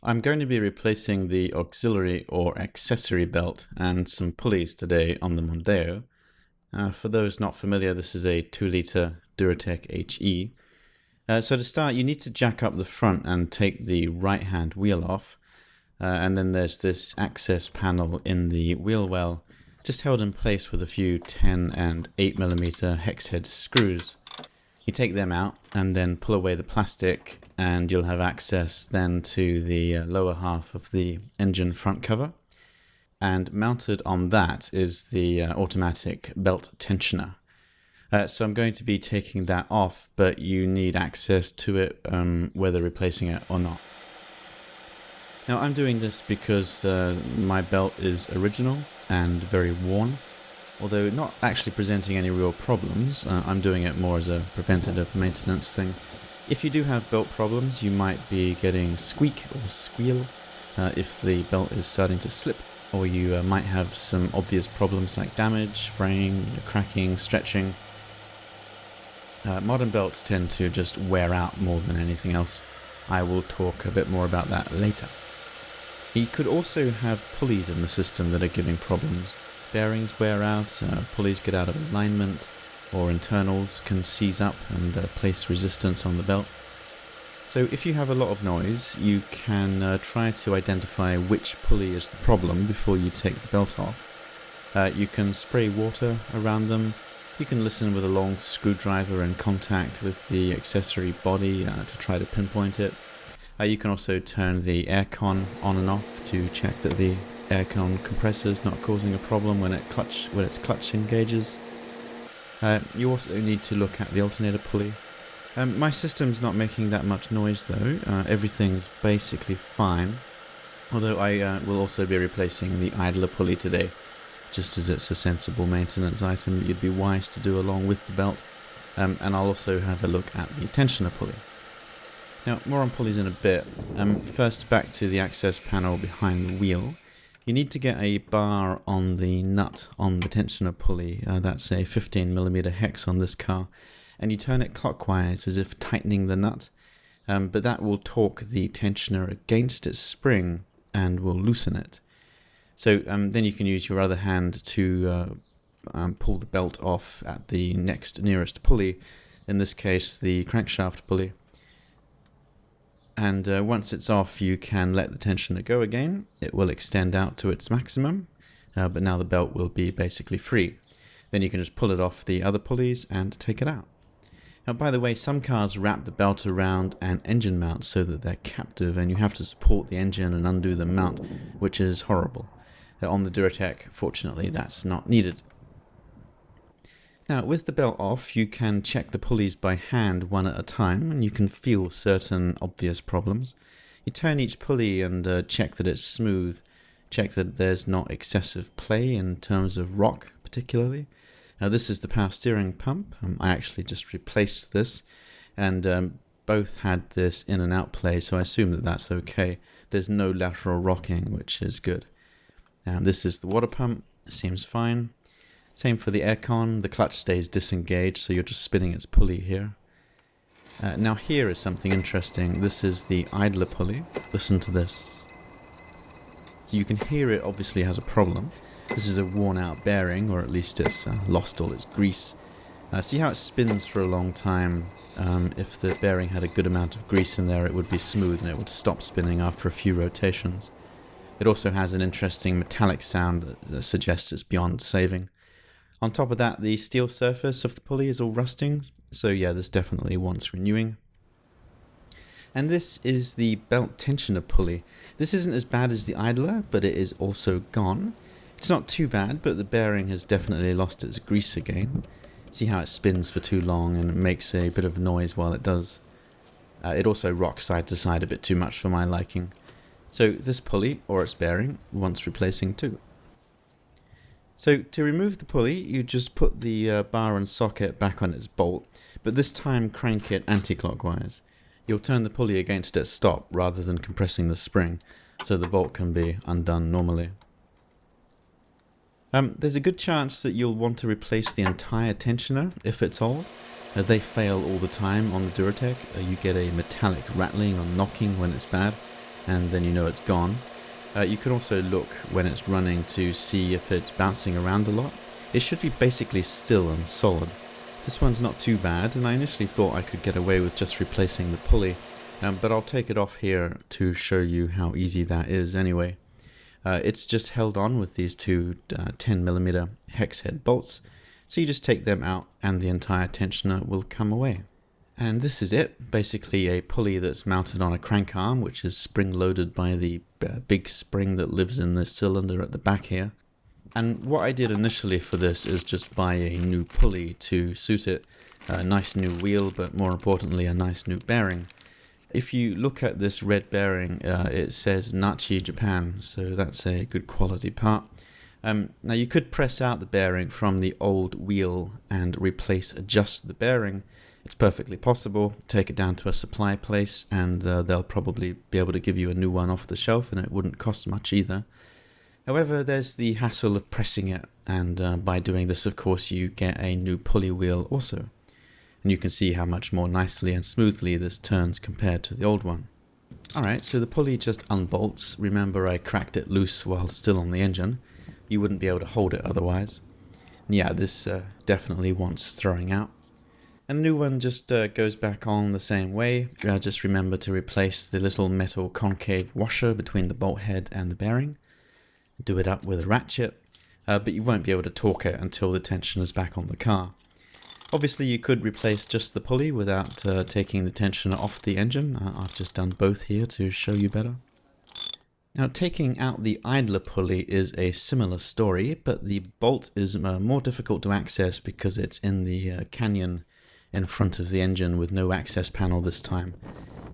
I'm going to be replacing the auxiliary or accessory belt and some pulleys today on the Mondeo. For those not familiar, this is a 2-litre Duratec HE. So to start, you need to jack up the front and take the right-hand wheel off. And then there's this access panel in the wheel well, just held in place with a few 10 and 8mm hex head screws. You take them out and then pull away the plastic, and you'll have access then to the lower half of the engine front cover. And mounted on that is the automatic belt tensioner. So I'm going to be taking that off, but you need access to it whether replacing it or not. Now I'm doing this because my belt is original and very worn. Although not actually presenting any real problems, I'm doing it more as a preventative maintenance thing. If you do have belt problems, you might be getting squeak or squeal if the belt is starting to slip, or you might have some obvious problems like damage, fraying, cracking, stretching. Modern belts tend to just wear out more than anything else. I will talk a bit more about that later. You could also have pulleys in the system that are giving problems. Bearings wear out, pulleys get out of alignment, or internals can seize up and place resistance on the belt. So if you have a lot of noise, you can try to identify which pulley is the problem before you take the belt off. You can spray water around them. You can listen with a long screwdriver in contact with the accessory body to try to pinpoint it. You can also turn the aircon on and off to check that the aircon compressor is not causing a problem when its clutch engages. You also need to look at the alternator pulley. My system's not making that much noise though. Everything's basically fine. Although I will also be replacing the idler pulley today, just as it's a sensible maintenance item that you'd be wise to do along with the belt. And I'll also have a look at the tensioner pulley. Now, more on pulleys in a bit. First, back to the access panel behind the wheel. You need to get a bar on the nut on the tensioner pulley. That's a 15mm hex on this car. And you turn it clockwise as if tightening the nut. But that will torque the tensioner against its spring and will loosen it. So then you can use your other hand to pull the belt off at the nearest pulley. In this case, the crankshaft pulley. And once it's off, you can let the tensioner go again. It will extend out to its maximum, but now the belt will be basically free. Then you can just pull it off the other pulleys and take it out. Now, by the way, some cars wrap the belt around an engine mount so that they're captive, and you have to support the engine and undo the mount, which is horrible. On the Duratec, fortunately, that's not needed. Now, with the belt off, you can check the pulleys by hand one at a time, and you can feel certain obvious problems. You turn each pulley and check that it's smooth, check that there's not excessive play in terms of rock, particularly. Now, this is the power steering pump. I actually just replaced this, and both had this in and out play, so I assume that that's okay. There's no lateral rocking, which is good. Now, this is the water pump. It seems fine. Same for the aircon. The clutch stays disengaged, so you're just spinning its pulley here. Now here is something interesting. This is the idler pulley. Listen to this. So you can hear it obviously has a problem. This is a worn out bearing, or at least it's lost all its grease. See how it spins for a long time. If the bearing had a good amount of grease in there, it would be smooth and it would stop spinning after a few rotations. It also has an interesting metallic sound that suggests it's beyond saving. On top of that, the steel surface of the pulley is all rusting, so yeah, this definitely wants renewing. And this is the belt tensioner pulley. This isn't as bad as the idler, but it is also gone. It's not too bad, but the bearing has definitely lost its grease again. See how it spins for too long and it makes a bit of noise while it does. It also rocks side to side a bit too much for my liking. So this pulley, or its bearing, wants replacing too. So to remove the pulley, you just put the bar and socket back on its bolt, but this time crank it anti-clockwise. You'll turn the pulley against its stop rather than compressing the spring, so the bolt can be undone normally. There's a good chance that you'll want to replace the entire tensioner if it's old. They fail all the time on the Duratec. You get a metallic rattling or knocking when it's bad. and then you know it's gone. You can also look when it's running to see if it's bouncing around a lot. It should be basically still and solid. This one's not too bad, and I initially thought I could get away with just replacing the pulley, but I'll take it off here to show you how easy that is anyway. It's just held on with these two 10mm hex head bolts, so you just take them out and the entire tensioner will come away. And this is it, basically a pulley that's mounted on a crank arm, which is spring loaded by the big spring that lives in the cylinder at the back here. And what I did initially for this is just buy a new pulley to suit it, a nice new wheel, but more importantly a nice new bearing. If you look at this red bearing, it says Nachi Japan, so that's a good quality part. Now you could press out the bearing from the old wheel and adjust the bearing. It's perfectly possible. Take it down to a supply place and they'll probably be able to give you a new one off the shelf, and it wouldn't cost much either. However, there's the hassle of pressing it, and by doing this, of course, you get a new pulley wheel also. And you can see how much more nicely and smoothly this turns compared to the old one. Alright, so the pulley just unbolts. Remember, I cracked it loose while still on the engine. You wouldn't be able to hold it otherwise. And yeah, this definitely wants throwing out. And the new one just goes back on the same way. Just remember to replace the little metal concave washer between the bolt head and the bearing. Do it up with a ratchet, but you won't be able to torque it until the tension is back on the car. Obviously you could replace just the pulley without taking the tensioner off the engine. I've just done both here to show you better. Now, taking out the idler pulley is a similar story, but the bolt is more difficult to access because it's in the canyon in front of the engine with no access panel this time.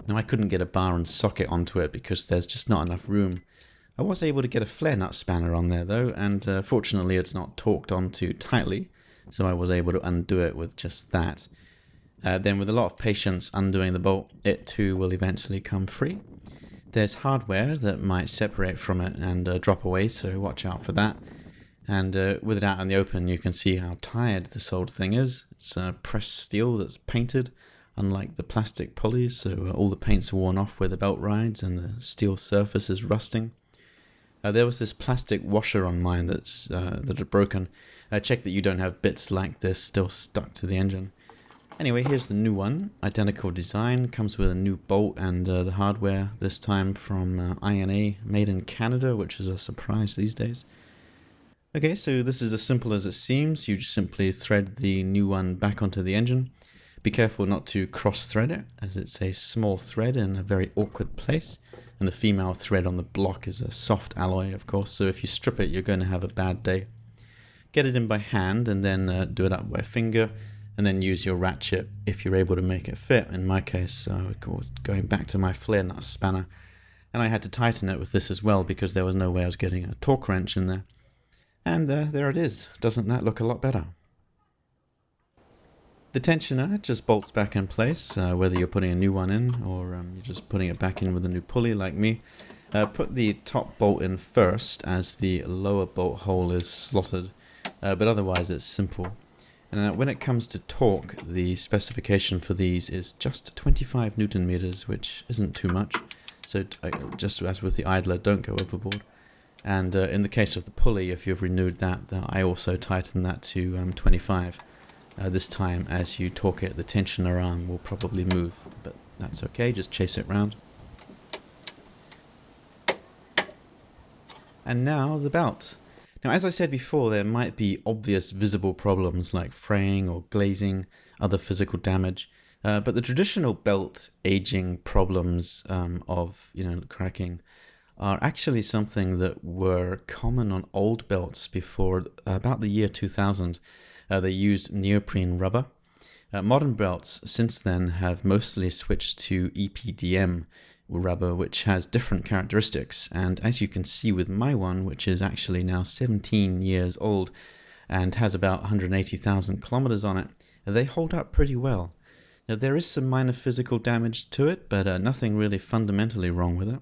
Now, I couldn't get a bar and socket onto it because there's just not enough room. I was able to get a flare nut spanner on there though, and fortunately it's not torqued on too tightly, so I was able to undo it with just that. Then with a lot of patience undoing the bolt, it too will eventually come free. There's hardware that might separate from it and drop away, so watch out for that. And with it out in the open, you can see how tired this old thing is. It's pressed steel that's painted, unlike the plastic pulleys, so all the paint's worn off where the belt rides and the steel surface is rusting. There was this plastic washer on mine that had broken. Check that you don't have bits like this still stuck to the engine. Anyway, here's the new one. Identical design, comes with a new bolt and the hardware, this time from INA, made in Canada, which is a surprise these days. Okay, so this is as simple as it seems. You just simply thread the new one back onto the engine. Be careful not to cross-thread it, as it's a small thread in a very awkward place. And the female thread on the block is a soft alloy, of course, so if you strip it, you're going to have a bad day. Get it in by hand and then do it up by finger, and then use your ratchet if you're able to make it fit. In my case, of course, going back to my flare nut spanner, and I had to tighten it with this as well because there was no way I was getting a torque wrench in there. And there it is. Doesn't that look a lot better? The tensioner just bolts back in place, whether you're putting a new one in or you're just putting it back in with a new pulley like me. Put the top bolt in first as the lower bolt hole is slotted, but otherwise it's simple. And when it comes to torque, the specification for these is just 25 Newton meters, which isn't too much. So just as with the idler, don't go overboard. And in the case of the pulley, if you've renewed that, I also tighten that to 25. This time, as you torque it, the tensioner arm will probably move, but that's okay, just chase it round. And now the belt. Now, as I said before, there might be obvious visible problems like fraying or glazing, other physical damage, but the traditional belt aging problems of cracking are actually something that were common on old belts before about the year 2000. They used neoprene rubber. Modern belts since then have mostly switched to EPDM rubber, which has different characteristics. And as you can see with my one, which is actually now 17 years old and has about 180,000 kilometers on it, they hold up pretty well. Now, there is some minor physical damage to it, but nothing really fundamentally wrong with it.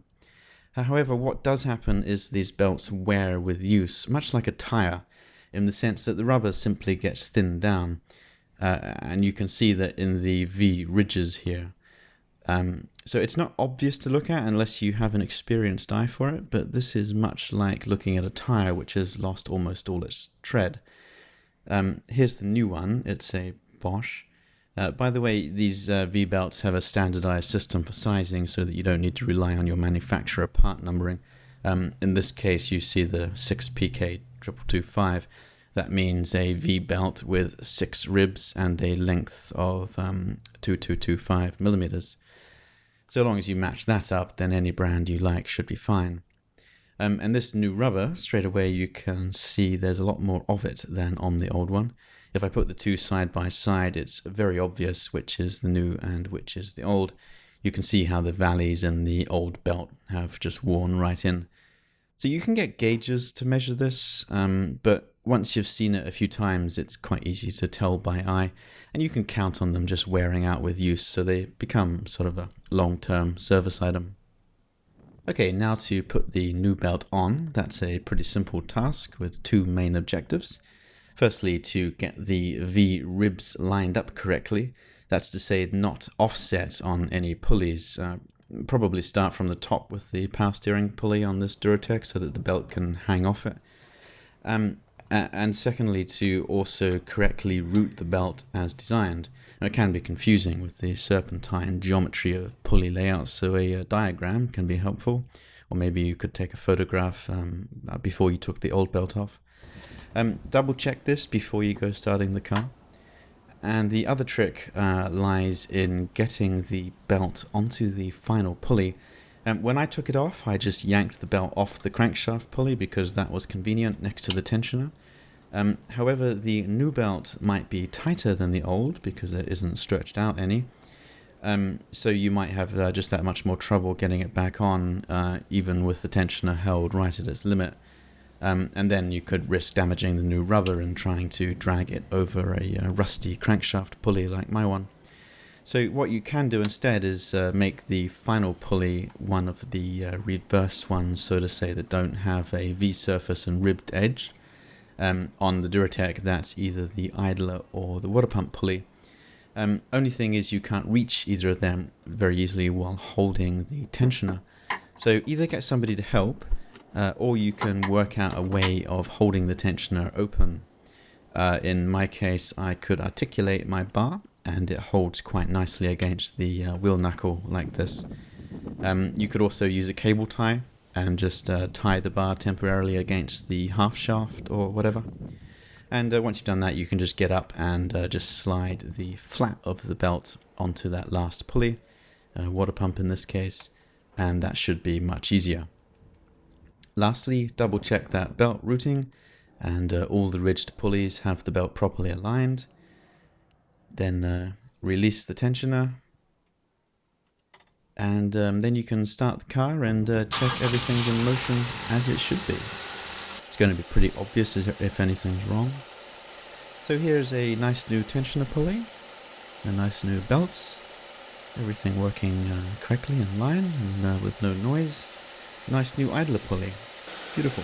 However, what does happen is these belts wear with use, much like a tire, in the sense that the rubber simply gets thinned down. And you can see that in the V ridges here. So it's not obvious to look at unless you have an experienced eye for it, but this is much like looking at a tire which has lost almost all its tread. Here's the new one. It's a Bosch. By the way, these V-belts have a standardized system for sizing so that you don't need to rely on your manufacturer part numbering. In this case, you see the 6PK2225. That means a V-belt with 6 ribs and a length of 2225 millimeters. So long as you match that up, then any brand you like should be fine. And this new rubber, straight away you can see there's a lot more of it than on the old one. If I put the two side by side, it's very obvious which is the new and which is the old. You can see how the valleys in the old belt have just worn right in. So you can get gauges to measure this, but once you've seen it a few times, it's quite easy to tell by eye, and you can count on them just wearing out with use, so they become sort of a long-term service item. Okay, now to put the new belt on. That's a pretty simple task with two main objectives. Firstly, to get the V ribs lined up correctly. That's to say, not offset on any pulleys. Probably start from the top with the power steering pulley on this Duratec so that the belt can hang off it. And secondly, to also correctly route the belt as designed. Now, it can be confusing with the serpentine geometry of pulley layouts, so a diagram can be helpful. Or maybe you could take a photograph before you took the old belt off. Double check this before you go starting the car. And the other trick lies in getting the belt onto the final pulley. When I took it off, I just yanked the belt off the crankshaft pulley because that was convenient next to the tensioner. However, the new belt might be tighter than the old because it isn't stretched out any. So you might have just that much more trouble getting it back on, even with the tensioner held right at its limit. And then you could risk damaging the new rubber and trying to drag it over a rusty crankshaft pulley like my one. So what you can do instead is make the final pulley one of the reverse ones, so to say, that don't have a V-surface and ribbed edge. On the Duratec, that's either the idler or the water pump pulley. Only thing is you can't reach either of them very easily while holding the tensioner. So either get somebody to help, or you can work out a way of holding the tensioner open. In my case, I could articulate my bar, and it holds quite nicely against the wheel knuckle like this. You could also use a cable tie and just tie the bar temporarily against the half shaft or whatever. And once you've done that, you can just get up and just slide the flat of the belt onto that last pulley, water pump in this case, and that should be much easier. Lastly, double check that belt routing and all the ridged pulleys have the belt properly aligned. Then release the tensioner, and then you can start the car and check everything's in motion as it should be. It's going to be pretty obvious if anything's wrong. So here's a nice new tensioner pulley, a nice new belt, everything working correctly in line and with no noise. Nice new idler pulley. Beautiful.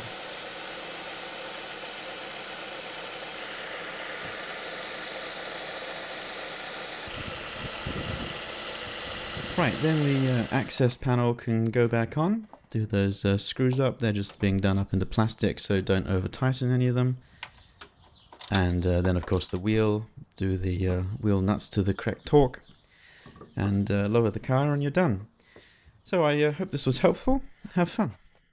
Right, then the access panel can go back on. Do those screws up. They're just being done up into plastic, so don't over tighten any of them. And then of course the wheel. Do the wheel nuts to the correct torque. And lower the car and you're done. So I hope this was helpful. Have fun.